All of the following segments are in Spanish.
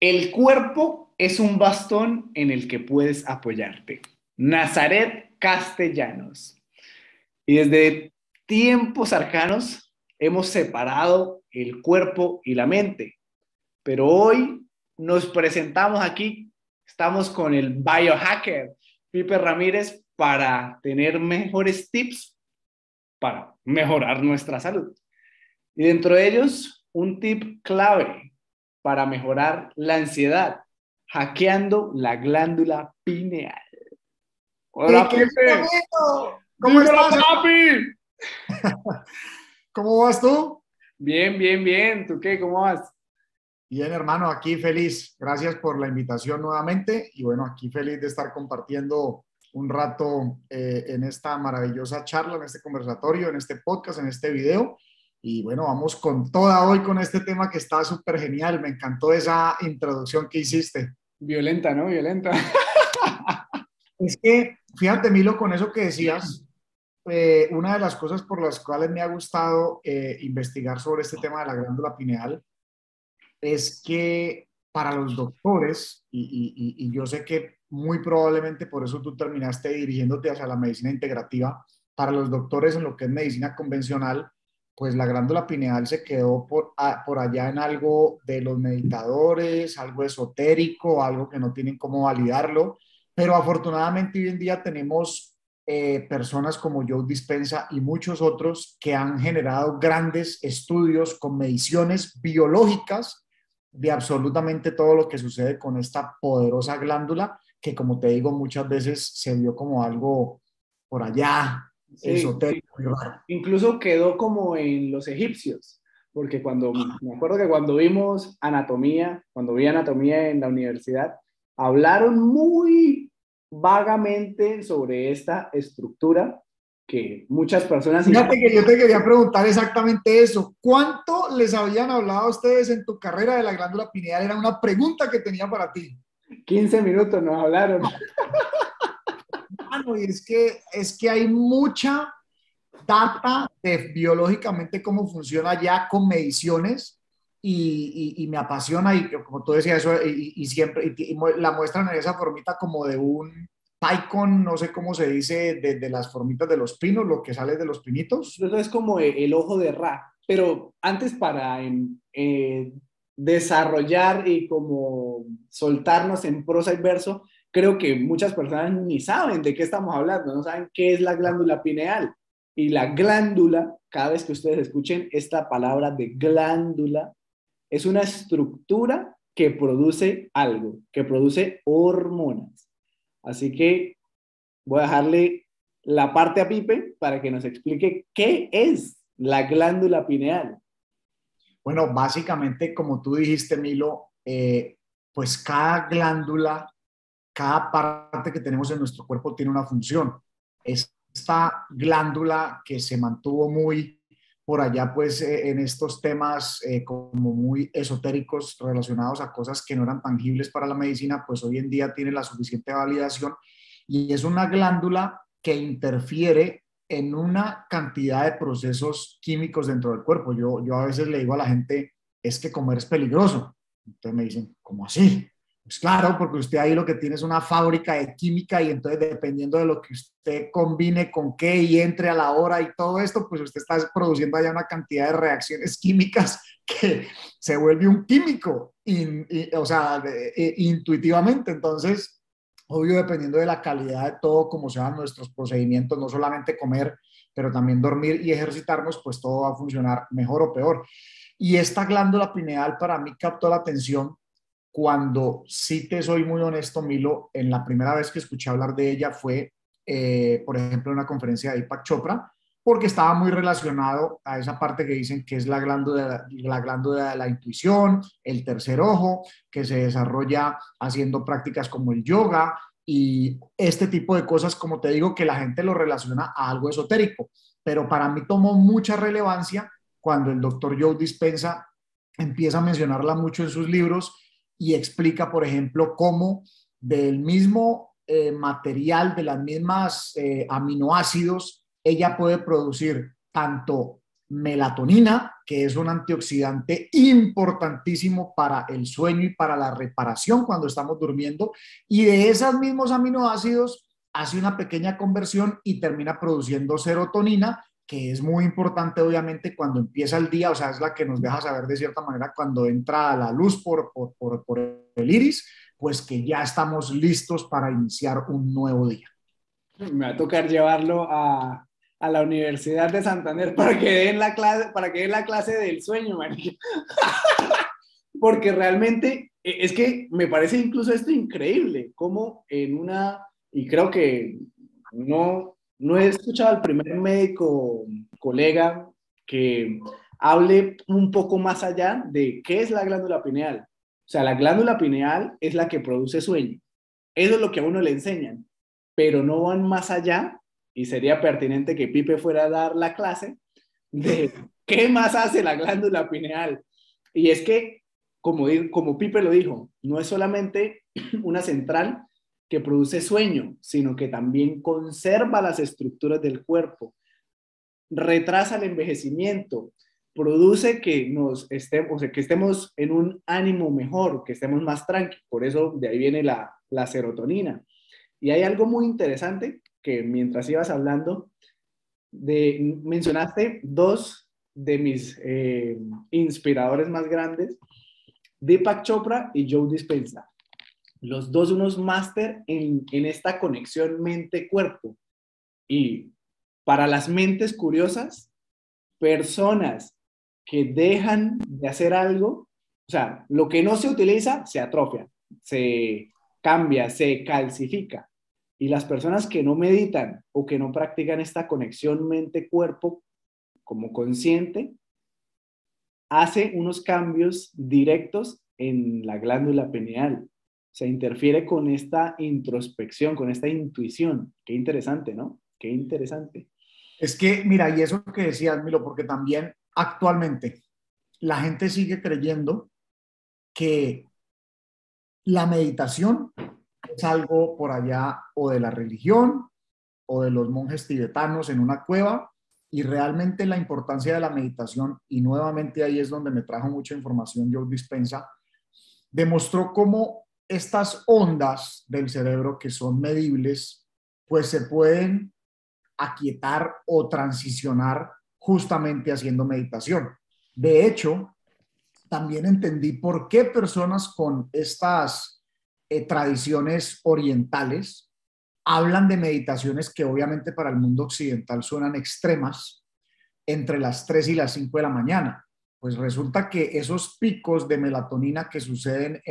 El cuerpo es un bastón en el que puedes apoyarte. Nazaret Castellanos. Y desde tiempos arcanos hemos separado el cuerpo y la mente. Pero hoy nos presentamos aquí, estamos con el biohacker Pipe Ramírez para tener mejores tips para mejorar nuestra salud. Y dentro de ellos, un tip clave para mejorar la ansiedad, hackeando la glándula pineal. Mi Hola, querido Pipe. amigo, ¿cómo Dímelo, estás? papi. ¿Cómo vas tú? Bien, bien, bien. ¿Tú qué? ¿Cómo vas? Bien, hermano, aquí feliz. Gracias por la invitación nuevamente y bueno, aquí feliz de estar compartiendo un rato en esta maravillosa charla, en este conversatorio, en este podcast, en este video. Y bueno, vamos con toda hoy con este tema que está súper genial. Me encantó esa introducción que hiciste. Violenta, ¿no? Violenta. Es que, fíjate, Milo, con eso que decías, una de las cosas por las cuales me ha gustado investigar sobre este tema de la glándula pineal es que para los doctores, y yo sé que muy probablemente por eso tú terminaste dirigiéndote hacia la medicina integrativa, para los doctores en lo que es medicina convencional, pues la glándula pineal se quedó por allá en algo de los meditadores, algo esotérico, algo que no tienen cómo validarlo, pero afortunadamente hoy en día tenemos personas como Joe Dispenza y muchos otros que han generado grandes estudios con mediciones biológicas de absolutamente todo lo que sucede con esta poderosa glándula que, como te digo, muchas veces se vio como algo por allá Sí, sí. esotérico y raro. Incluso quedó como en los egipcios, porque me acuerdo que cuando vimos anatomía, cuando vi anatomía en la universidad, hablaron muy vagamente sobre esta estructura que muchas personas, Fíjate que yo te quería preguntar exactamente eso. ¿Cuánto les habían hablado a ustedes en tu carrera de la glándula pineal? Era una pregunta que tenía para ti. 15 minutos nos hablaron. Mano, y es que hay mucha data de biológicamente cómo funciona ya con mediciones y me apasiona y como tú decías eso y siempre la muestran en esa formita como de un PyCon, no sé cómo se dice, de las formitas de los pinos, lo que sale de los pinitos. Entonces es como el ojo de Ra. Pero antes para desarrollar y como soltarnos en prosa y verso, creo que muchas personas ni saben de qué estamos hablando, no saben qué es la glándula pineal. Y la glándula, cada vez que ustedes escuchen esta palabra de glándula, es una estructura que produce algo, que produce hormonas. Así que voy a dejarle la parte a Pipe para que nos explique qué es la glándula pineal. Bueno, básicamente, como tú dijiste, Milo, pues cada glándula, cada parte que tenemos en nuestro cuerpo tiene una función. Esta glándula que se mantuvo muy por allá, pues en estos temas como muy esotéricos relacionados a cosas que no eran tangibles para la medicina, pues hoy en día tiene la suficiente validación y es una glándula que interfiere en una cantidad de procesos químicos dentro del cuerpo. Yo a veces le digo a la gente, es que comer es peligroso. Entonces me dicen, ¿cómo así? Pues claro, porque usted ahí lo que tiene es una fábrica de química y entonces dependiendo de lo que usted combine con qué y entre a la hora y todo esto, pues usted está produciendo allá una cantidad de reacciones químicas que se vuelve un químico, o sea, intuitivamente. Entonces, obvio, dependiendo de la calidad de todo, como sean nuestros procedimientos, no solamente comer, pero también dormir y ejercitarnos, pues todo va a funcionar mejor o peor. Y esta glándula pineal para mí captó la atención cuando, sí te soy muy honesto, Milo, en la primera vez que escuché hablar de ella fue, por ejemplo, en una conferencia de Deepak Chopra, porque estaba muy relacionado a esa parte que dicen que es la glándula de la intuición, el tercer ojo, que se desarrolla haciendo prácticas como el yoga y este tipo de cosas, como te digo, que la gente lo relaciona a algo esotérico. Pero para mí tomó mucha relevancia cuando el doctor Joe Dispenza empieza a mencionarla mucho en sus libros y explica, por ejemplo, cómo del mismo material, de las mismas aminoácidos, ella puede producir tanto melatonina, que es un antioxidante importantísimo para el sueño y para la reparación cuando estamos durmiendo, y de esos mismos aminoácidos hace una pequeña conversión y termina produciendo serotonina, que es muy importante obviamente cuando empieza el día, o sea, es la que nos deja saber de cierta manera cuando entra la luz por el iris, pues que ya estamos listos para iniciar un nuevo día. Me va a tocar llevarlo a la Universidad de Santander para que den la clase, para que den la clase del sueño, marica. Porque realmente es que me parece incluso esto increíble, como en una, y creo que no he escuchado al primer médico colega que hable un poco más allá de qué es la glándula pineal. O sea, la glándula pineal es la que produce sueño. Eso es lo que a uno le enseñan, pero no van más allá, y sería pertinente que Pipe fuera a dar la clase de qué más hace la glándula pineal. Y es que, como Pipe lo dijo, no es solamente una central que produce sueño, sino que también conserva las estructuras del cuerpo, retrasa el envejecimiento, produce que o sea, que estemos en un ánimo mejor, que estemos más tranquilos. Por eso de ahí viene la serotonina. Y hay algo muy interesante que mientras ibas hablando, mencionaste dos de mis inspiradores más grandes, Deepak Chopra y Joe Dispenza. Los dos unos máster en esta conexión mente-cuerpo. Y para las mentes curiosas, personas que dejan de hacer algo, o sea, lo que no se utiliza se atrofia, se cambia, se calcifica. Y las personas que no meditan o que no practican esta conexión mente-cuerpo como consciente, hace unos cambios directos en la glándula pineal. O sea, interfiere con esta introspección, con esta intuición. Qué interesante, ¿no? Qué interesante. Es que, mira, y eso que decías, Milo, porque también actualmente la gente sigue creyendo que la meditación es algo por allá o de la religión o de los monjes tibetanos en una cueva, y realmente la importancia de la meditación, y nuevamente ahí es donde me trajo mucha información Joe Dispensa, demostró cómo estas ondas del cerebro que son medibles, pues se pueden aquietar o transicionar justamente haciendo meditación. De hecho, también entendí por qué personas con estas tradiciones orientales hablan de meditaciones que obviamente para el mundo occidental suenan extremas, entre las 3 y las 5 de la mañana. Pues resulta que esos picos de melatonina que suceden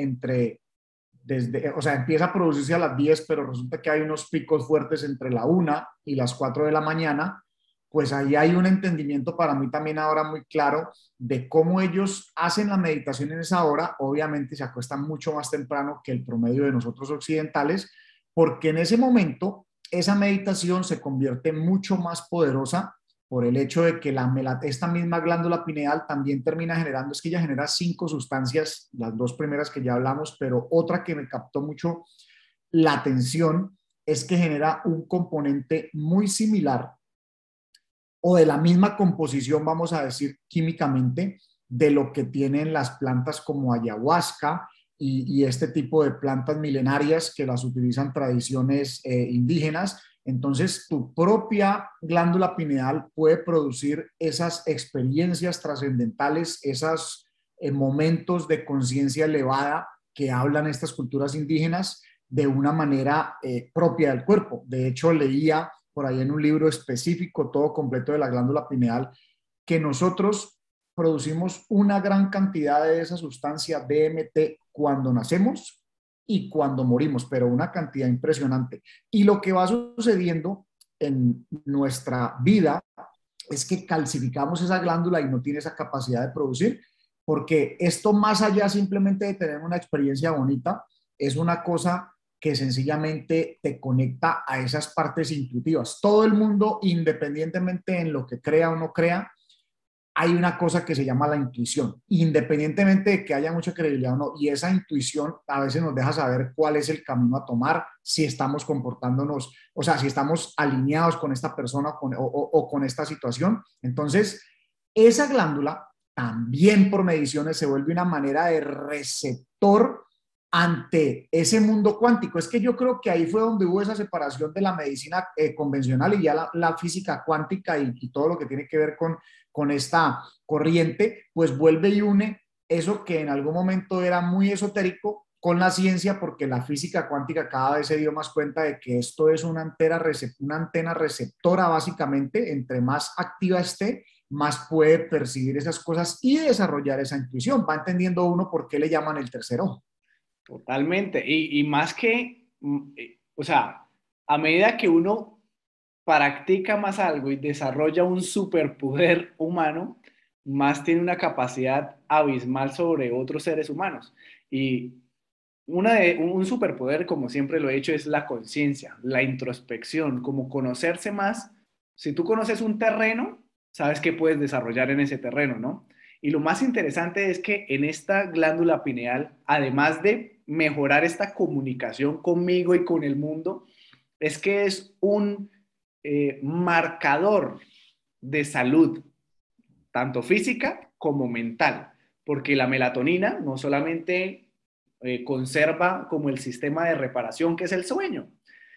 o sea, empieza a producirse a las 10, pero resulta que hay unos picos fuertes entre la 1 y las 4 de la mañana, pues ahí hay un entendimiento para mí también ahora muy claro de cómo ellos hacen la meditación en esa hora. Obviamente se acuestan mucho más temprano que el promedio de nosotros occidentales, porque en ese momento esa meditación se convierte mucho más poderosa por el hecho de que esta misma glándula pineal también termina generando, es que ella genera 5 sustancias, las 2 primeras que ya hablamos, pero otra que me captó mucho la atención es que genera un componente muy similar o de la misma composición, vamos a decir químicamente, de lo que tienen las plantas como ayahuasca y este tipo de plantas milenarias que las utilizan tradiciones indígenas. Entonces, tu propia glándula pineal puede producir esas experiencias trascendentales, esos momentos de conciencia elevada que hablan estas culturas indígenas de una manera propia del cuerpo. De hecho, leía por ahí en un libro específico, todo completo de la glándula pineal, que nosotros producimos una gran cantidad de esa sustancia DMT cuando nacemos y cuando morimos, pero una cantidad impresionante. Y lo que va sucediendo en nuestra vida es que calcificamos esa glándula y no tiene esa capacidad de producir, porque esto más allá simplemente de tener una experiencia bonita, es una cosa que sencillamente te conecta a esas partes intuitivas. Todo el mundo, independientemente en lo que crea o no crea, hay una cosa que se llama la intuición, independientemente de que haya mucha credibilidad o no, y esa intuición a veces nos deja saber cuál es el camino a tomar, si estamos comportándonos, o sea, si estamos alineados con esta persona o con esta situación. Entonces, esa glándula también por mediciones se vuelve una manera de receptor ante ese mundo cuántico. Es que yo creo que ahí fue donde hubo esa separación de la medicina convencional y ya la física cuántica y todo lo que tiene que ver con esta corriente, pues vuelve y une eso que en algún momento era muy esotérico con la ciencia, porque la física cuántica cada vez se dio más cuenta de que esto es una antena receptora básicamente. Entre más activa esté, más puede percibir esas cosas y desarrollar esa intuición. Va entendiendo uno por qué le llaman el tercer ojo. Totalmente. Y más que, o sea, a medida que uno practica más algo y desarrolla un superpoder humano, más tiene una capacidad abismal sobre otros seres humanos. Y un superpoder, como siempre lo he hecho, es la conciencia, la introspección, como conocerse más. Si tú conoces un terreno, sabes qué puedes desarrollar en ese terreno, ¿no? Y lo más interesante es que en esta glándula pineal, además de mejorar esta comunicación conmigo y con el mundo, es que es un marcador de salud, tanto física como mental, porque la melatonina no solamente conserva como el sistema de reparación que es el sueño,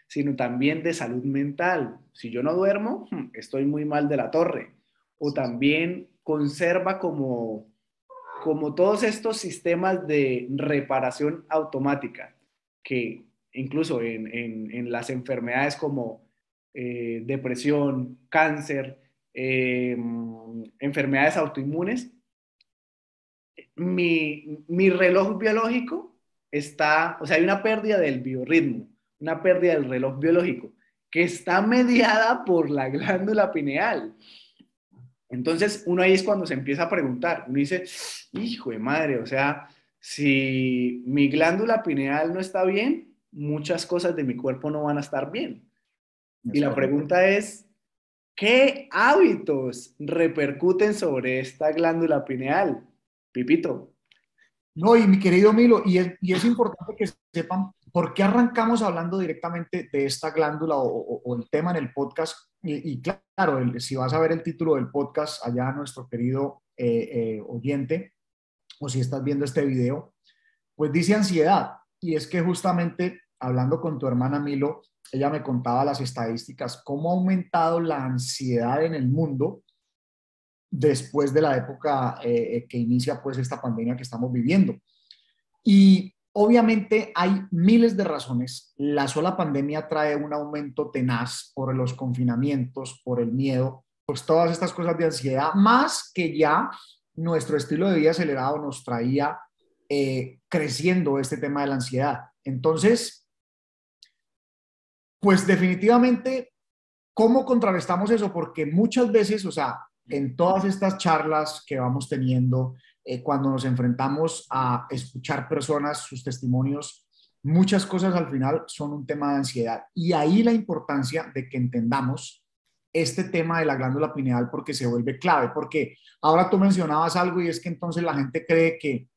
sino también de salud mental. Si yo no duermo, estoy muy mal de la torre. O también conserva como todos estos sistemas de reparación automática, que incluso en las enfermedades como depresión, cáncer, enfermedades autoinmunes, mi reloj biológico está, o sea, hay una pérdida del biorritmo, una pérdida del reloj biológico que está mediada por la glándula pineal. Entonces, uno ahí es cuando se empieza a preguntar, uno dice, hijo de madre, o sea, si mi glándula pineal no está bien, muchas cosas de mi cuerpo no van a estar bien. Y Es la correcto. pregunta es, ¿qué hábitos repercuten sobre esta glándula pineal? Pipito. No, y mi querido Milo, y es importante que sepan por qué arrancamos hablando directamente de esta glándula o el tema en el podcast. Y claro, si vas a ver el título del podcast, allá nuestro querido oyente, o si estás viendo este video, pues dice ansiedad. Y es que justamente hablando con tu hermana Milo, ella me contaba las estadísticas, cómo ha aumentado la ansiedad en el mundo después de la época que inicia pues esta pandemia que estamos viviendo. Y obviamente hay miles de razones. La sola pandemia trae un aumento tenaz por los confinamientos, por el miedo, pues todas estas cosas de ansiedad, más que ya nuestro estilo de vida acelerado nos traía creciendo este tema de la ansiedad. Entonces, pues definitivamente, ¿cómo contrarrestamos eso? Porque muchas veces, o sea, en todas estas charlas que vamos teniendo, cuando nos enfrentamos a escuchar personas, sus testimonios, muchas cosas al final son un tema de ansiedad. Y ahí la importancia de que entendamos este tema de la glándula pineal porque se vuelve clave. Porque ahora tú mencionabas algo y es que entonces la gente cree que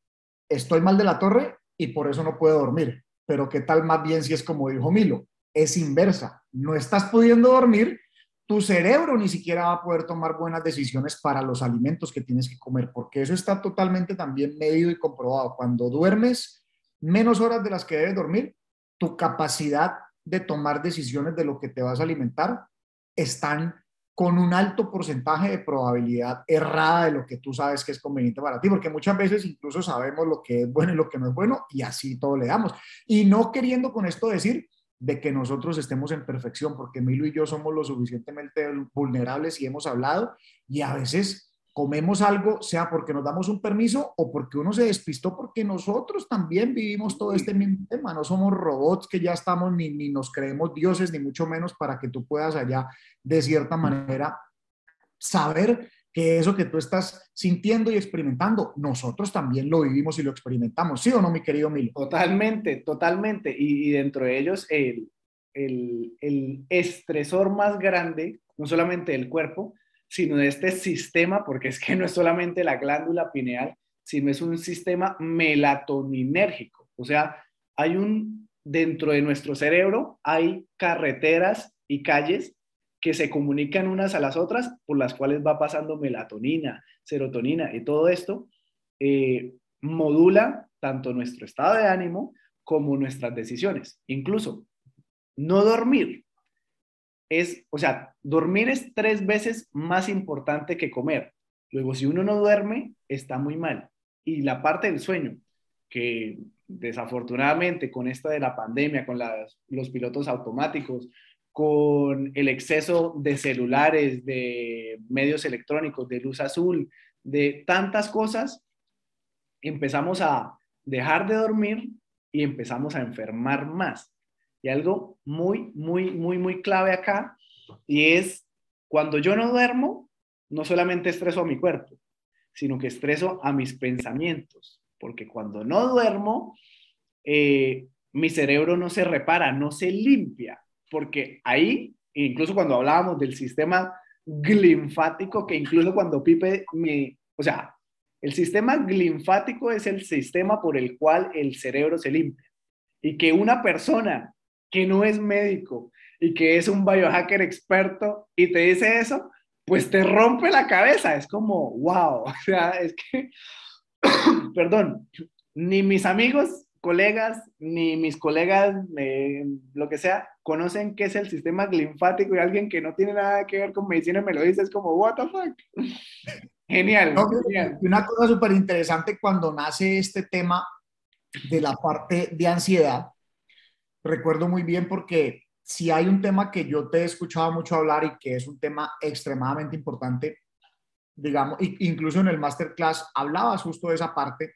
estoy mal de la torre y por eso no puedo dormir. Pero qué tal más bien si es como dijo Milo, es inversa. No estás pudiendo dormir, tu cerebro ni siquiera va a poder tomar buenas decisiones para los alimentos que tienes que comer, porque eso está totalmente también medido y comprobado. Cuando duermes menos horas de las que debes dormir, tu capacidad de tomar decisiones de lo que te vas a alimentar están con un alto porcentaje de probabilidad errada de lo que tú sabes que es conveniente para ti, porque muchas veces incluso sabemos lo que es bueno y lo que no es bueno y así todo le damos. Y no queriendo con esto decir de que nosotros estemos en perfección, porque Milo y yo somos lo suficientemente vulnerables y hemos hablado y a veces comemos algo, sea porque nos damos un permiso o porque uno se despistó, porque nosotros también vivimos todo este mismo tema, no somos robots que ya estamos ni nos creemos dioses, ni mucho menos para que tú puedas allá de cierta manera saber que eso que tú estás sintiendo y experimentando, nosotros también lo vivimos y lo experimentamos, ¿sí o no, mi querido Milo? Totalmente, totalmente. Y dentro de ellos, el estresor más grande, no solamente del cuerpo, sino de este sistema, porque es que no es solamente la glándula pineal, sino es un sistema melatoninérgico. O sea, dentro de nuestro cerebro hay carreteras y calles que se comunican unas a las otras, por las cuales va pasando melatonina, serotonina y todo esto, modula tanto nuestro estado de ánimo como nuestras decisiones. Incluso, no dormir o sea, dormir es 3 veces más importante que comer. Luego, si uno no duerme, está muy mal. Y la parte del sueño, que desafortunadamente con esta de la pandemia, con los pilotos automáticos, con el exceso de celulares, de medios electrónicos, de luz azul, de tantas cosas, empezamos a dejar de dormir y empezamos a enfermar más. Y algo muy, muy, muy, muy clave acá, y es cuando yo no duermo, no solamente estreso a mi cuerpo, sino que estreso a mis pensamientos, porque cuando no duermo, mi cerebro no se repara, no se limpia, porque ahí, incluso cuando hablábamos del sistema linfático, que incluso cuando Pipe o sea, el sistema linfático es el sistema por el cual el cerebro se limpia. Y que una persona que no es médico y que es un biohacker experto y te dice eso, pues te rompe la cabeza. Es como, wow. O sea, es que, perdón, ni mis amigos, colegas, ni mis colegas, lo que sea, conocen qué es el sistema linfático, y alguien que no tiene nada que ver con medicina me lo dice, es como, what the fuck. Genial, No, genial. y una cosa súper interesante cuando nace este tema de la parte de ansiedad, recuerdo muy bien porque si hay un tema que yo te he escuchado mucho hablar y que es un tema extremadamente importante, digamos, incluso en el masterclass hablabas justo de esa parte,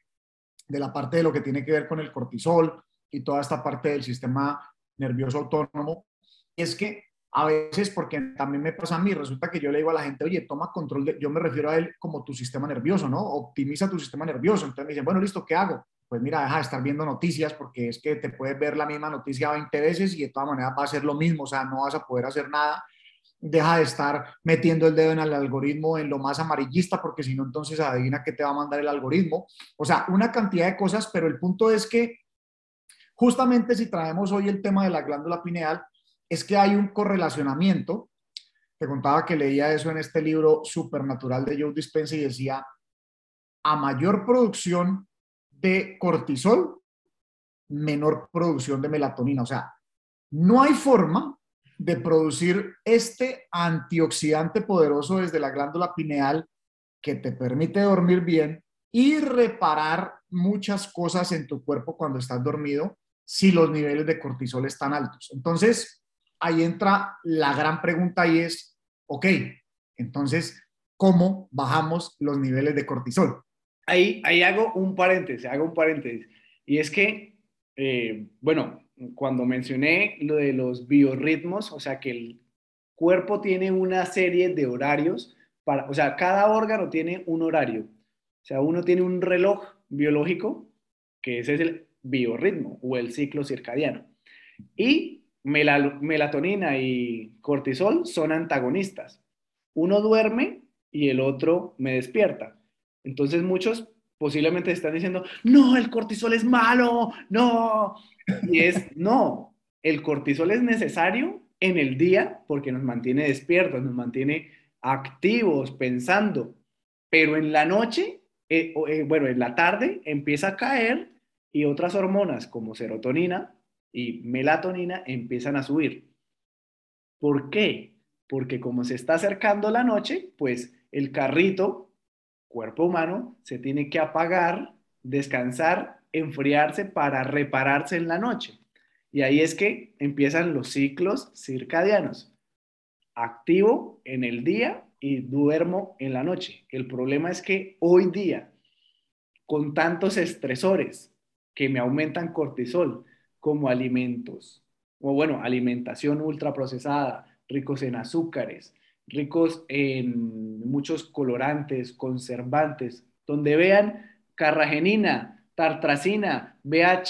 de la parte de lo que tiene que ver con el cortisol y toda esta parte del sistema nervioso autónomo. Es que a veces, porque también me pasa a mí, resulta que yo le digo a la gente, oye, toma control yo me refiero a él como tu sistema nervioso, ¿no? Optimiza tu sistema nervioso. Entonces me dicen, bueno, listo, ¿qué hago? Pues mira, deja de estar viendo noticias porque es que te puedes ver la misma noticia 20 veces y de todas maneras va a ser lo mismo, o sea, no vas a poder hacer nada. Deja de estar metiendo el dedo en el algoritmo en lo más amarillista, porque si no, entonces adivina qué te va a mandar el algoritmo. O sea, una cantidad de cosas, pero el punto es que justamente si traemos hoy el tema de la glándula pineal, es que hay un correlacionamiento. Te contaba que leía eso en este libro Supernatural de Joe Dispenza y decía, a mayor producción de cortisol, menor producción de melatonina. O sea, no hay forma de producir este antioxidante poderoso desde la glándula pineal que te permite dormir bien y reparar muchas cosas en tu cuerpo cuando estás dormido si los niveles de cortisol están altos. Entonces, ahí entra la gran pregunta y es, ok, entonces, ¿cómo bajamos los niveles de cortisol? Ahí hago un paréntesis. Y es que, bueno, cuando mencioné lo de los biorritmos, o sea, que el cuerpo tiene una serie de horarios o sea, cada órgano tiene un horario. O sea, uno tiene un reloj biológico, que ese es el biorritmo o el ciclo circadiano. Y melatonina y cortisol son antagonistas. Uno duerme y el otro me despierta. Entonces muchos posiblemente están diciendo, no, el cortisol es malo, no. Y no, el cortisol es necesario en el día porque nos mantiene despiertos, nos mantiene activos, pensando. Pero en la noche, bueno, en la tarde empieza a caer y otras hormonas como serotonina y melatonina empiezan a subir. ¿Por qué? Porque como se está acercando la noche, pues el carrito, cuerpo humano, se tiene que apagar, descansar, enfriarse para repararse en la noche. Y ahí es que empiezan los ciclos circadianos. Activo en el día y duermo en la noche. El problema es que hoy día, con tantos estresores que me aumentan cortisol, como alimentos, o bueno, alimentación ultraprocesada, ricos en azúcares, ricos en muchos colorantes, conservantes, donde vean carragenina, tartracina, BHA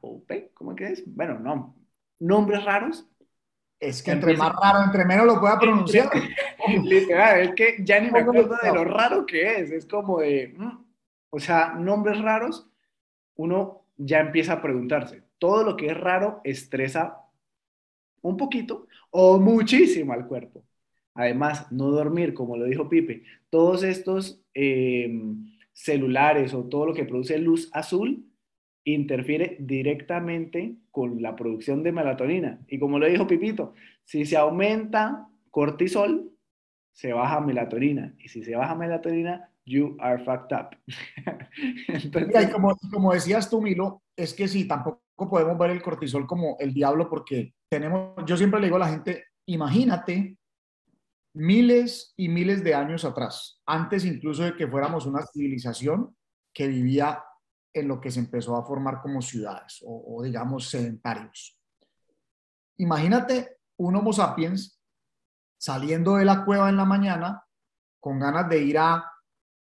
o P, ¿cómo que es? Bueno, no, nombres raros. Es que Ya entre más empiezan, raro, entre menos lo pueda pronunciar. literal, es que ya ni me Póngale acuerdo de cuidado. lo raro que es como de, o sea, nombres raros, uno ya empieza a preguntarse. Todo lo que es raro estresa un poquito o muchísimo al cuerpo. Además, no dormir, como lo dijo Pipe, todos estos celulares o todo lo que produce luz azul interfiere directamente con la producción de melatonina. Y como lo dijo Pipito, si se aumenta cortisol, se baja melatonina. Y si se baja melatonina, you are fucked up. Mira, y Entonces, como decías tú, Milo, es que sí, tampoco podemos ver el cortisol como el diablo porque tenemos, yo siempre le digo a la gente, imagínate miles y miles de años atrás, antes incluso de que fuéramos una civilización que vivía en lo que se empezó a formar como ciudades o digamos sedentarios. Imagínate un Homo sapiens saliendo de la cueva en la mañana con ganas de ir a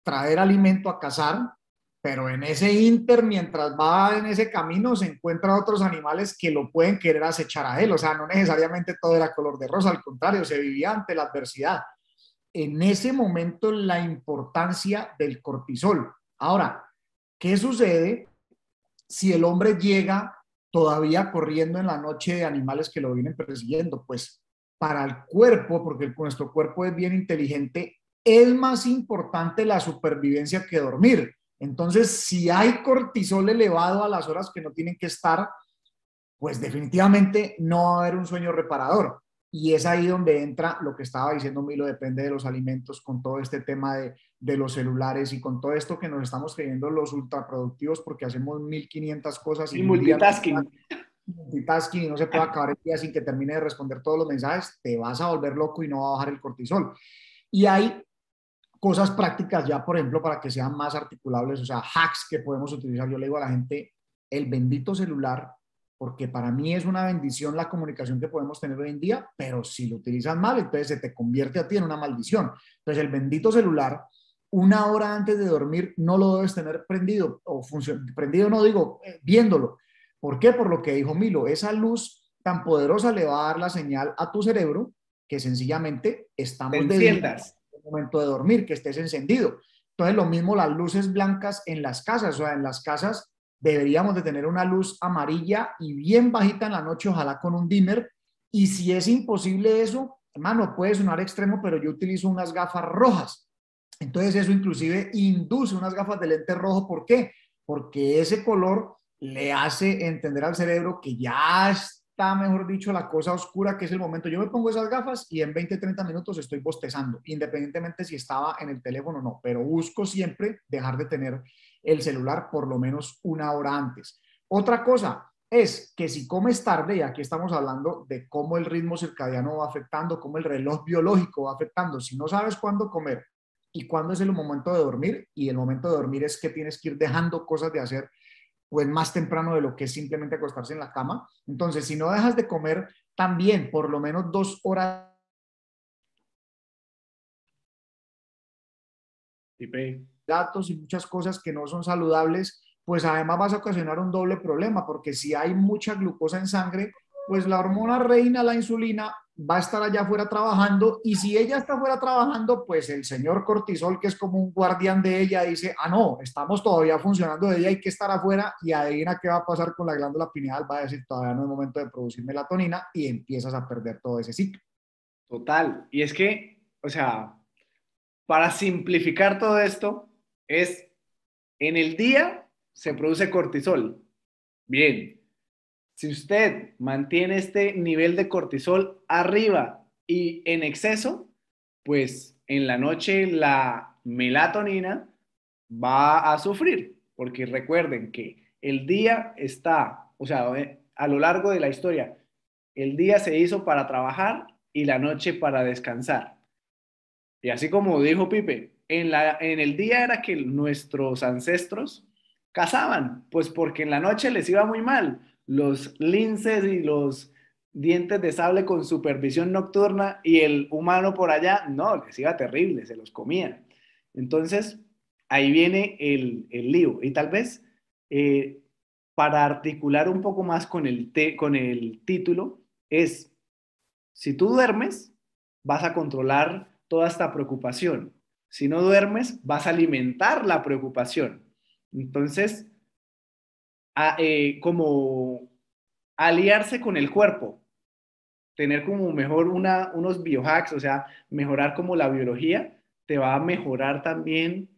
traer alimento a cazar, pero en ese inter, mientras va en ese camino, se encuentra otros animales que lo pueden querer acechar a él. O sea, no necesariamente todo era color de rosa, al contrario, se vivía ante la adversidad. En ese momento, la importancia del cortisol. Ahora, ¿qué sucede si el hombre llega todavía corriendo en la noche de animales que lo vienen persiguiendo? Pues para el cuerpo, porque nuestro cuerpo es bien inteligente, es más importante la supervivencia que dormir. Entonces, si hay cortisol elevado a las horas que no tienen que estar, pues definitivamente no va a haber un sueño reparador. Y es ahí donde entra lo que estaba diciendo Milo, depende de los alimentos, con todo este tema de los celulares y con todo esto que nos estamos creyendo los ultraproductivos porque hacemos 1500 cosas y y un día multitasking. multitasking y no se puede acabar el día sin que termine de responder todos los mensajes, te vas a volver loco y no va a bajar el cortisol. Y hay cosas prácticas ya, por ejemplo, para que sean más articulables, o sea, hacks que podemos utilizar. Yo le digo a la gente, el bendito celular, porque para mí es una bendición la comunicación que podemos tener hoy en día, pero si lo utilizas mal, entonces se te convierte a ti en una maldición. Entonces, el bendito celular, una hora antes de dormir, no lo debes tener prendido, o prendido no digo, viéndolo. ¿Por qué? Por lo que dijo Milo, esa luz tan poderosa le va a dar la señal a tu cerebro que sencillamente Te estamos de día enciendas. momento de dormir, que estés encendido. Entonces, lo mismo las luces blancas en las casas, o sea, en las casas deberíamos de tener una luz amarilla y bien bajita en la noche, ojalá con un dimmer. Y si es imposible eso, hermano, puede sonar extremo, pero yo utilizo unas gafas rojas. Entonces, eso inclusive induce unas gafas de lente rojo. ¿Por qué? Porque ese color le hace entender al cerebro que ya está, mejor dicho, la cosa oscura, que es el momento. Yo me pongo esas gafas y en 20, 30 minutos estoy bostezando, independientemente si estaba en el teléfono o no, pero busco siempre dejar de tener el celular por lo menos una hora antes. Otra cosa es que si comes tarde, y aquí estamos hablando de cómo el ritmo circadiano va afectando, cómo el reloj biológico va afectando, si no sabes cuándo comer y cuándo es el momento de dormir, y el momento de dormir es que tienes que ir dejando cosas de hacer pues más temprano de lo que es simplemente acostarse en la cama. Entonces, si no dejas de comer, también por lo menos 2 horas Pipe. de datos y muchas cosas que no son saludables, pues además vas a ocasionar un doble problema, porque si hay mucha glucosa en sangre, pues la hormona reina, la insulina, va a estar allá afuera trabajando, y si ella está afuera trabajando, pues el señor cortisol, que es como un guardián de ella, dice, ah, no, estamos todavía funcionando de ella, hay que estar afuera, y adivina qué va a pasar con la glándula pineal, va a decir, todavía no es momento de producir melatonina, y empiezas a perder todo ese ciclo. Total. Y es que, o sea, para simplificar todo esto, es en el día se produce cortisol. Bien, si usted mantiene este nivel de cortisol arriba y en exceso, pues en la noche la melatonina va a sufrir, porque recuerden que el día está, o sea, a lo largo de la historia, el día se hizo para trabajar y la noche para descansar. Y así como dijo Pipe, en el día era que nuestros ancestros cazaban, pues porque en la noche les iba muy mal. Los linces y los dientes de sable con supervisión nocturna y el humano por allá, no, les iba terrible, se los comían. Entonces, ahí viene el lío. Y tal vez eh, para articular un poco más con con el título, es si tú duermes, vas a controlar toda esta preocupación. Si no duermes, vas a alimentar la preocupación. Entonces, como aliarse con el cuerpo. tener como mejor unos biohacks, o sea, mejorar como la biología, te va a mejorar también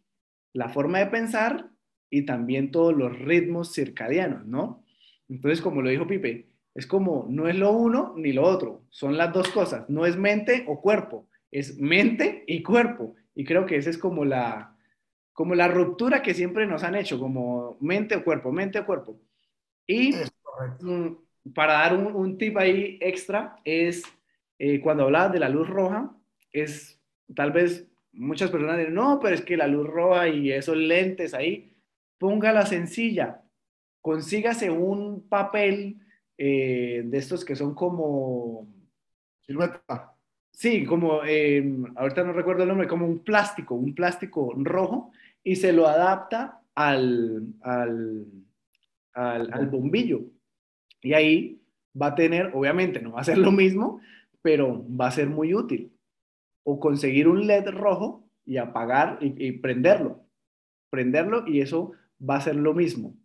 la forma de pensar y también todos los ritmos circadianos, ¿no? Entonces, como lo dijo Pipe, es como no es lo uno ni lo otro, son las dos cosas, no es mente o cuerpo, es mente y cuerpo. Y creo que esa es como la ruptura que siempre nos han hecho, como mente o cuerpo, mente o cuerpo. Es Y correcto. para dar un tip ahí extra, es cuando hablabas de la luz roja, es tal vez muchas personas dicen, no, pero es que la luz roja y esos lentes ahí, póngala sencilla, consígase un papel de estos que son como, Silueta. sí, como, ahorita no recuerdo el nombre, como un plástico rojo, y se lo adapta al bombillo. Y ahí va a tener, obviamente no va a ser lo mismo, pero va a ser muy útil. O conseguir un LED rojo y apagar y prenderlo y eso va a ser lo mismo.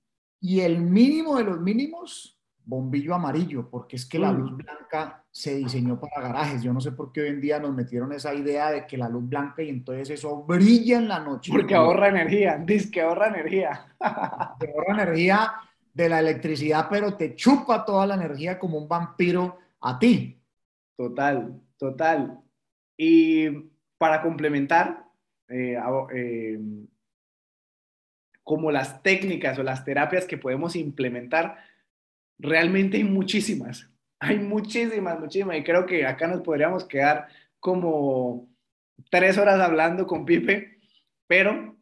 Y el mínimo de los mínimos, bombillo amarillo, porque es que la luz Mm, blanca se diseñó para garajes. Yo no sé por qué hoy en día nos metieron esa idea de que la luz blanca y entonces eso brilla en la noche. porque ahorra energía, dice que ahorra energía. Te ahorra energía de la electricidad, pero te chupa toda la energía como un vampiro a ti. Total, total. Y para complementar, eh, como las técnicas o las terapias que podemos implementar, realmente hay muchísimas. Hay muchísimas, muchísimas. Y creo que acá nos podríamos quedar como 3 horas hablando con Pipe, pero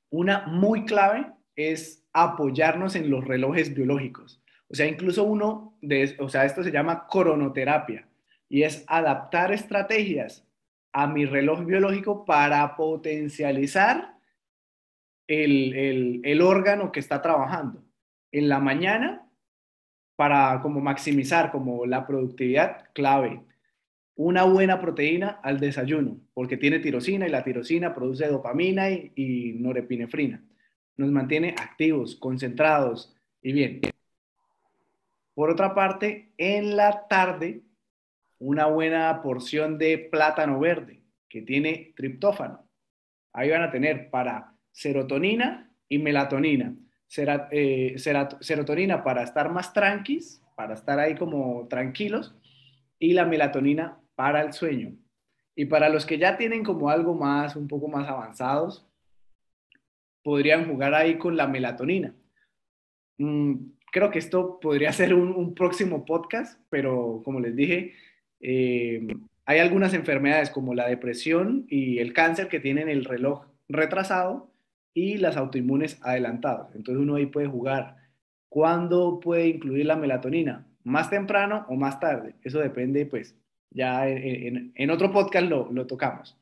una muy clave es apoyarnos en los relojes biológicos. O sea, incluso o sea, esto se llama cronoterapia y es adaptar estrategias a mi reloj biológico para potencializar el órgano que está trabajando. En la mañana, para como maximizar como la productividad, clave. Una buena proteína al desayuno, porque tiene tirosina y la tirosina produce dopamina y norepinefrina. Nos mantiene activos, concentrados y bien. Por otra parte, en la tarde, una buena porción de plátano verde que tiene triptófano. Ahí van a tener para serotonina y melatonina. Serotonina para estar más tranquis, para estar ahí como tranquilos, y la melatonina para el sueño. Y para los que ya tienen como algo más, un poco más avanzados, podrían jugar ahí con la melatonina. Creo que esto podría ser un próximo podcast, pero como les dije, hay algunas enfermedades como la depresión y el cáncer que tienen el reloj retrasado y las autoinmunes adelantados. Entonces uno ahí puede jugar. ¿Cuándo puede incluir la melatonina? ¿Más temprano o más tarde? Eso depende, pues, ya en otro podcast lo tocamos.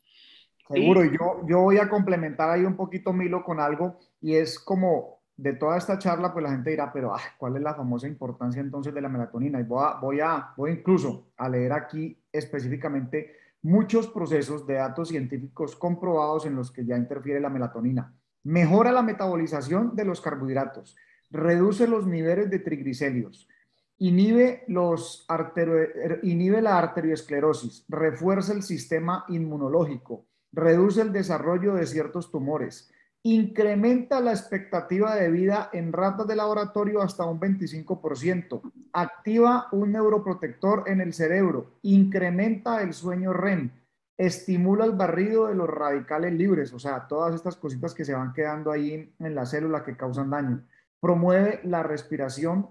Seguro, Y y yo voy a complementar ahí un poquito, Milo, con algo, y es como de toda esta charla, pues la gente dirá, pero ¿cuál es la famosa importancia entonces de la melatonina? Y voy incluso a leer aquí específicamente muchos procesos de datos científicos comprobados en los que ya interfiere la melatonina. Mejora la metabolización de los carbohidratos, reduce los niveles de triglicéridos, inhibe la arteriosclerosis, refuerza el sistema inmunológico, reduce el desarrollo de ciertos tumores, incrementa la expectativa de vida en ratas de laboratorio hasta un 25%, activa un neuroprotector en el cerebro, incrementa el sueño REM, estimula el barrido de los radicales libres, o sea, todas estas cositas que se van quedando ahí en la célula que causan daño, promueve la respiración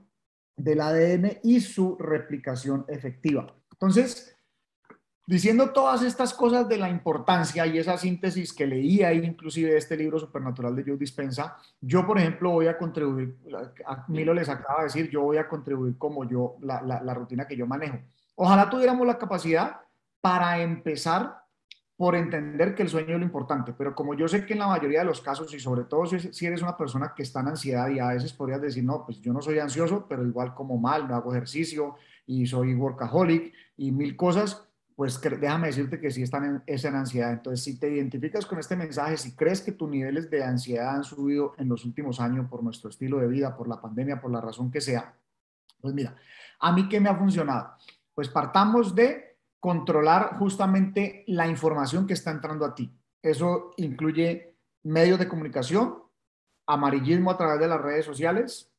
del ADN y su replicación efectiva. Entonces, diciendo todas estas cosas de la importancia y esa síntesis que leí ahí, inclusive de este libro Supernatural de Joe Dispenza, yo, por ejemplo, voy a contribuir, a Milo les acaba de decir, yo voy a contribuir como yo, la rutina que yo manejo. Ojalá tuviéramos la capacidad para empezar por entender que el sueño es lo importante, pero como yo sé que en la mayoría de los casos, y sobre todo si eres una persona que está en ansiedad y a veces podrías decir, no, pues yo no soy ansioso, pero igual como mal, no hago ejercicio y soy workaholic y mil cosas, pues déjame decirte que sí es en ansiedad. Entonces, si te identificas con este mensaje, si crees que tus niveles de ansiedad han subido en los últimos años por nuestro estilo de vida, por la pandemia, por la razón que sea, pues mira, a mí qué me ha funcionado. Pues partamos de controlar justamente la información que está entrando a ti. Eso incluye medios de comunicación, amarillismo a través de las redes sociales,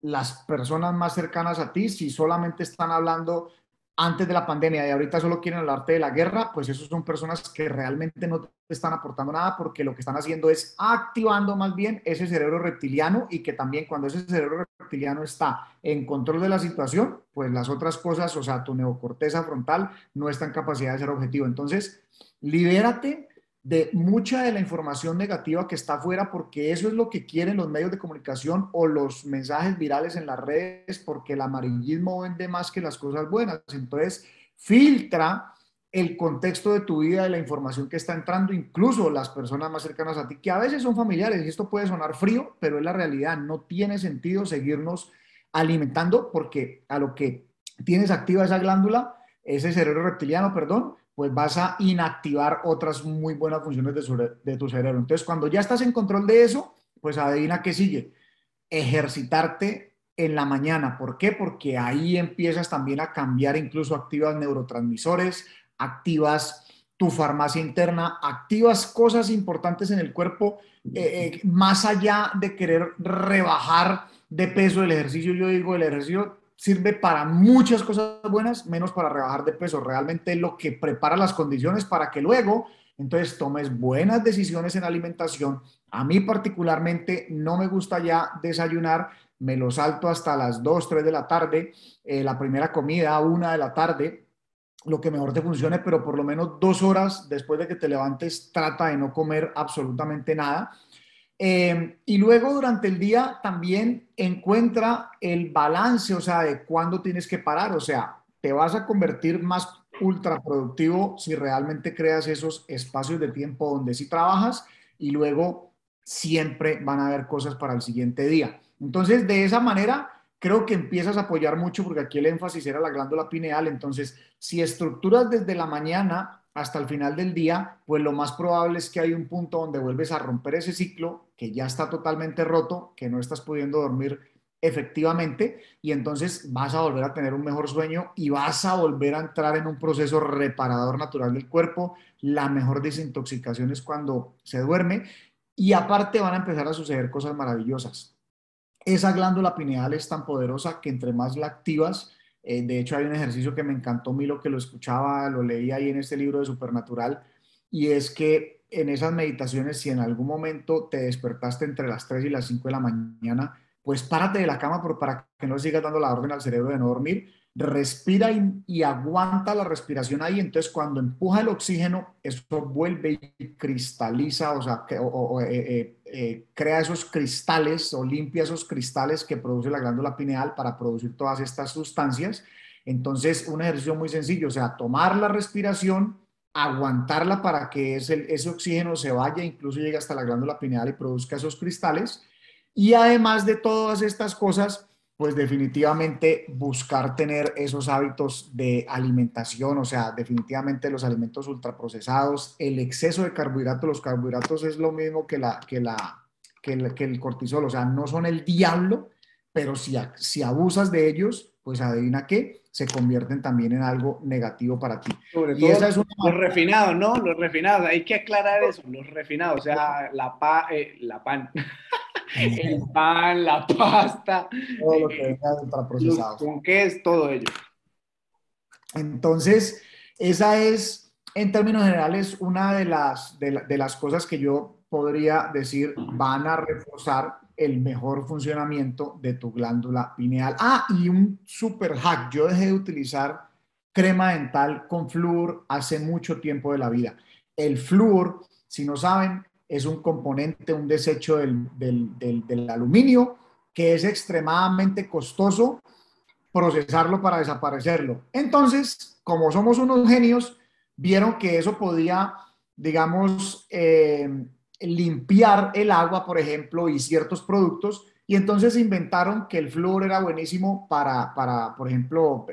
las personas más cercanas a ti, si solamente están hablando antes de la pandemia y ahorita solo quieren hablarte de la guerra, pues esos son personas que realmente no te están aportando nada porque lo que están haciendo es activando más bien ese cerebro reptiliano y que también cuando ese cerebro reptiliano está en control de la situación, pues las otras cosas, o sea, tu neocorteza frontal no está en capacidad de ser objetivo. Entonces, libérate de mucha de la información negativa que está afuera, porque eso es lo que quieren los medios de comunicación o los mensajes virales en las redes, porque el amarillismo vende más que las cosas buenas. Entonces, filtra el contexto de tu vida, de la información que está entrando, incluso las personas más cercanas a ti, que a veces son familiares, y esto puede sonar frío, pero es la realidad. No tiene sentido seguirnos alimentando porque a lo que tienes activa esa glándula, ese cerebro reptiliano, perdón, pues vas a inactivar otras muy buenas funciones de tu cerebro. Entonces, cuando ya estás en control de eso, pues adivina qué sigue. Ejercitarte en la mañana. ¿Por qué? Porque ahí empiezas también a cambiar, incluso activas neurotransmisores, activas tu farmacia interna, activas cosas importantes en el cuerpo, más allá de querer rebajar de peso el ejercicio. Yo digo, el ejercicio sirve para muchas cosas buenas, menos para rebajar de peso. Realmente es lo que prepara las condiciones para que luego, entonces, tomes buenas decisiones en alimentación. A mí particularmente no me gusta ya desayunar, me lo salto hasta las 2 3 de la tarde, la primera comida a 1 de la tarde, lo que mejor te funcione, pero por lo menos 2 horas después de que te levantes, trata de no comer absolutamente nada. Y luego durante el día también encuentra el balance, o sea, de cuándo tienes que parar, o sea, te vas a convertir más ultra productivo si realmente creas esos espacios de tiempo donde sí trabajas y luego siempre van a haber cosas para el siguiente día. Entonces, de esa manera, creo que empiezas a apoyar mucho porque aquí el énfasis era la glándula pineal. Entonces, si estructuras desde la mañana hasta el final del día, pues lo más probable es que hay un punto donde vuelves a romper ese ciclo que ya está totalmente roto, que no estás pudiendo dormir efectivamente, y entonces vas a volver a tener un mejor sueño y vas a volver a entrar en un proceso reparador natural del cuerpo. La mejor desintoxicación es cuando se duerme y aparte van a empezar a suceder cosas maravillosas. Esa glándula pineal es tan poderosa que entre más la activas, de hecho hay un ejercicio que me encantó, Milo, que lo escuchaba, lo leí ahí en este libro de Supernatural, y es que en esas meditaciones, si en algún momento te despertaste entre las 3 y las 5 de la mañana, pues párate de la cama para que no sigas dando la orden al cerebro de no dormir, respira y aguanta la respiración ahí. Entonces cuando empuja el oxígeno, eso vuelve y cristaliza, o sea, crea esos cristales o limpia esos cristales que produce la glándula pineal para producir todas estas sustancias. Entonces, un ejercicio muy sencillo, o sea, tomar la respiración, aguantarla para que ese oxígeno se vaya, incluso llegue hasta la glándula pineal y produzca esos cristales. Y además de todas estas cosas, pues definitivamente buscar tener esos hábitos de alimentación, o sea, definitivamente los alimentos ultraprocesados, el exceso de carbohidratos, los carbohidratos es lo mismo que el cortisol, o sea, no son el diablo, pero si abusas de ellos, pues adivina qué, se convierten también en algo negativo para ti. Sobre Y esa todo es una los manera. refinados, ¿no? Los refinados, hay que aclarar eso, los refinados, o sea, la pan, el pan, la pasta, Todo lo que eh, venga de los ultraprocesados. ponqués, todo ello. Entonces, esa es, en términos generales, una de las cosas que yo podría decir van a reforzar el mejor funcionamiento de tu glándula pineal. Ah, y un super hack. Yo dejé de utilizar crema dental con flúor hace mucho tiempo de la vida. El flúor, si no saben, es un componente, un desecho del aluminio que es extremadamente costoso procesarlo para desaparecerlo. Entonces, como somos unos genios, vieron que eso podía, digamos, limpiar el agua, por ejemplo, y ciertos productos, y entonces inventaron que el flúor era buenísimo para por ejemplo,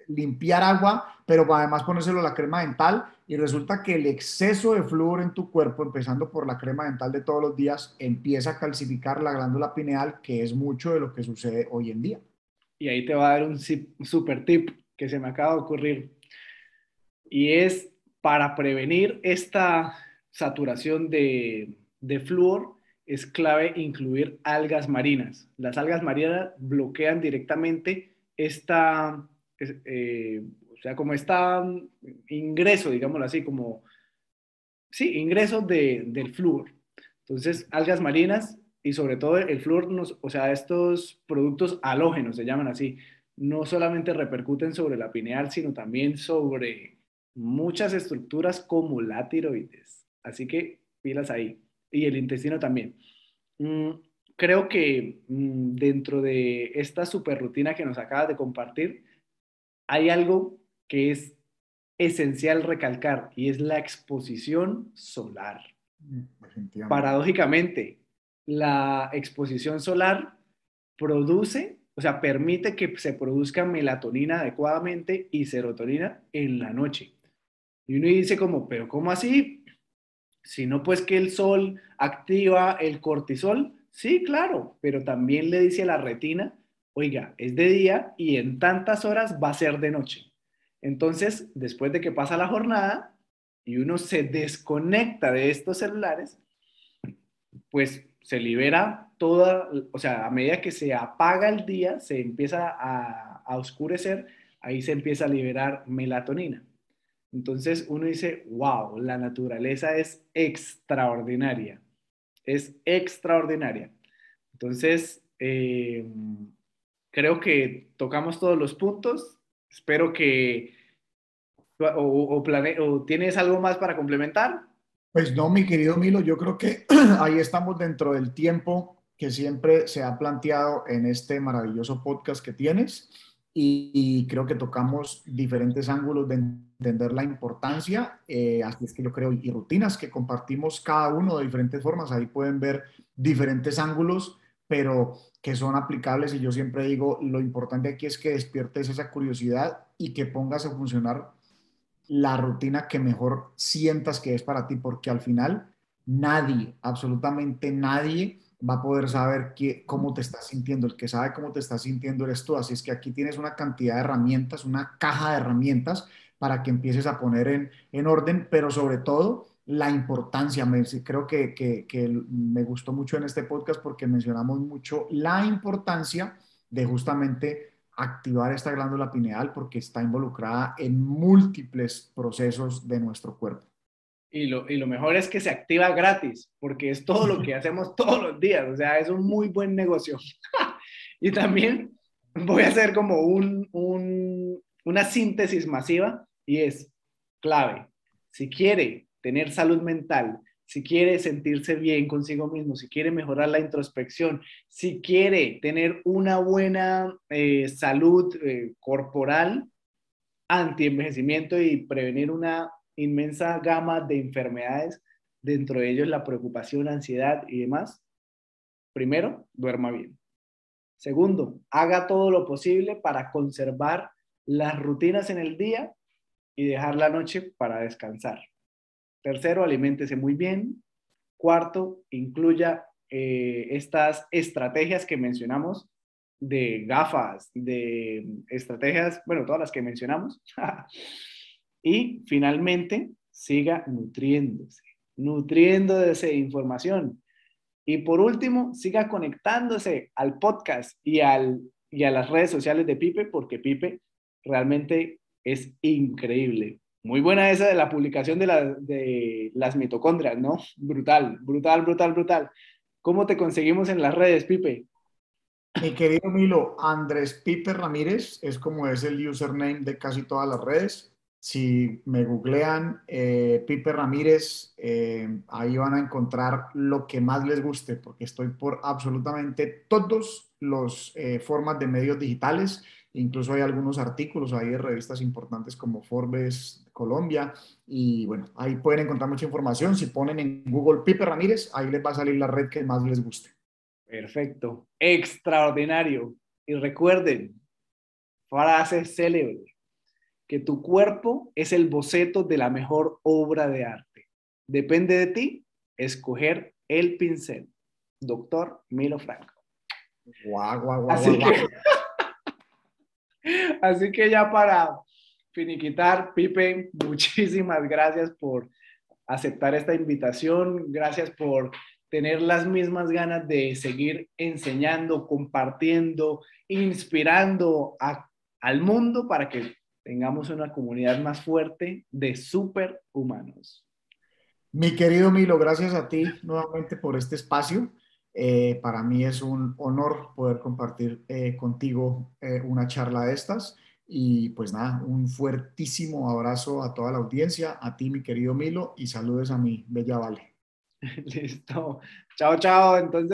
limpiar agua, pero además ponérselo a la crema dental, y resulta que el exceso de flúor en tu cuerpo, empezando por la crema dental de todos los días, empieza a calcificar la glándula pineal, que es mucho de lo que sucede hoy en día. Y ahí te va a dar un super tip. que se me acaba de ocurrir y es para prevenir esta saturación de flúor, es clave incluir algas marinas. Las algas marinas bloquean directamente o sea, como está ingreso, digámoslo así, como, sí, ingreso del flúor. Entonces, algas marinas y sobre todo el flúor, o sea, estos productos halógenos, se llaman así, no solamente repercuten sobre la pineal, sino también sobre muchas estructuras como la tiroides. Así que pilas ahí. Y el intestino también. Mm, Creo que dentro de esta super rutina que nos acabas de compartir, hay algo que es esencial recalcar y es la exposición solar. Definitivamente. Paradójicamente, la exposición solar produce, o sea, permite que se produzca melatonina adecuadamente y serotonina en la noche. Y uno dice como, pero ¿cómo así? Si no, pues que el sol activa el cortisol. Sí, claro, pero también le dice a la retina, oiga, es de día y en tantas horas va a ser de noche. Entonces, después de que pasa la jornada y uno se desconecta de estos celulares, pues se libera toda, o sea, a medida que se apaga el día, se empieza a oscurecer, ahí se empieza a liberar melatonina. Entonces uno dice, wow, la naturaleza es extraordinaria. Entonces, creo que tocamos todos los puntos. Espero que, o tienes algo más para complementar. Pues no, mi querido Milo, yo creo que ahí estamos dentro del tiempo que siempre se ha planteado en este maravilloso podcast que tienes y creo que tocamos diferentes ángulos de entender la importancia, así es que yo creo, y rutinas que compartimos cada uno de diferentes formas, ahí pueden ver diferentes ángulos, pero que son aplicables y yo siempre digo, lo importante aquí es que despiertes esa curiosidad y que pongas a funcionar la rutina que mejor sientas que es para ti, porque al final nadie, absolutamente nadie va a poder saber cómo te estás sintiendo. El que sabe cómo te estás sintiendo eres tú. Así es que aquí tienes una cantidad de herramientas, una caja de herramientas para que empieces a poner en orden, pero sobre todo la importancia. Creo que me gustó mucho en este podcast porque mencionamos mucho la importancia de justamente activar esta glándula pineal porque está involucrada en múltiples procesos de nuestro cuerpo. Y lo mejor es que se activa gratis, porque es todo lo que hacemos todos los días. O sea, es un muy buen negocio. Y también voy a hacer como una síntesis masiva y es clave. Si quiere tener salud mental, si quiere sentirse bien consigo mismo, si quiere mejorar la introspección, si quiere tener una buena salud corporal, anti-envejecimiento y prevenir una inmensa gama de enfermedades, dentro de ellos la preocupación, ansiedad y demás, primero, duerma bien. Segundo, haga todo lo posible para conservar las rutinas en el día y dejar la noche para descansar. Tercero, aliméntese muy bien. Cuarto, incluya estas estrategias que mencionamos de gafas, de estrategias, bueno, todas las que mencionamos. Y finalmente, siga nutriéndose de información. Y por último, siga conectándose al podcast y a las redes sociales de Pipe, porque Pipe realmente es increíble. Muy buena esa de la publicación de las mitocondrias, ¿no? Brutal, brutal, brutal, brutal. ¿Cómo te conseguimos en las redes, Pipe? Mi querido Milo, Andrés Pipe Ramírez es como es el username de casi todas las redes. Si me googlean Pipe Ramírez, ahí van a encontrar lo que más les guste, porque estoy por absolutamente todos los formas de medios digitales. Incluso hay algunos artículos ahí de revistas importantes como Forbes Colombia. Y bueno, ahí pueden encontrar mucha información. Si ponen en Google Pipe Ramírez, ahí les va a salir la red que más les guste. Perfecto, extraordinario. Y recuerden, frase célebre, que tu cuerpo es el boceto de la mejor obra de arte. Depende de ti escoger el pincel. Doctor Milo Franco. Guau, guau, guau, Así guau, que, guau. Así que ya para finiquitar, Pipe, muchísimas gracias por aceptar esta invitación, gracias por tener las mismas ganas de seguir enseñando, compartiendo, inspirando al mundo para que tengamos una comunidad más fuerte de superhumanos. Mi querido Milo, gracias a ti nuevamente por este espacio. Para mí es un honor poder compartir contigo una charla de estas. Y pues nada, un fuertísimo abrazo a toda la audiencia, a ti, mi querido Milo, y saludos a mi bella Vale. Listo. Chao, chao. Entonces.